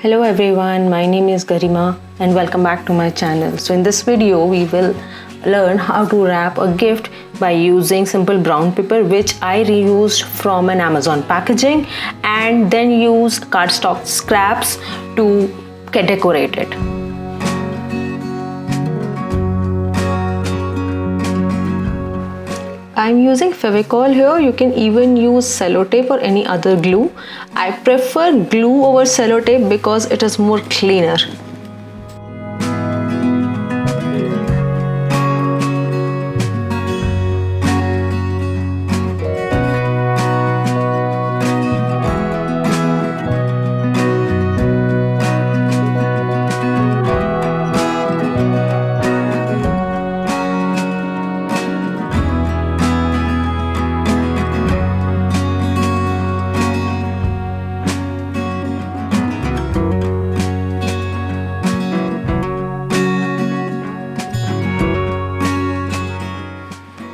Hello everyone, my name is Garima and welcome back to my channel. So in this video we will learn how to wrap a gift by using simple brown paper which I reused from an Amazon packaging and then used cardstock scraps to decorate it. I'm using Fevicol here. You can even use sellotape or any other glue. I prefer glue over sellotape because it is more cleaner.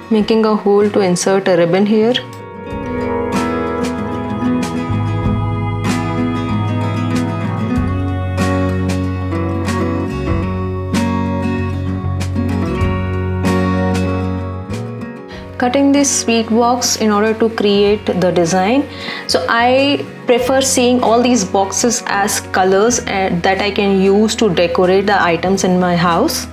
Making a hole to insert a ribbon here. Cutting this sweet box in order to create the design. So I prefer seeing all these boxes as colors that I can use to decorate the items in my house.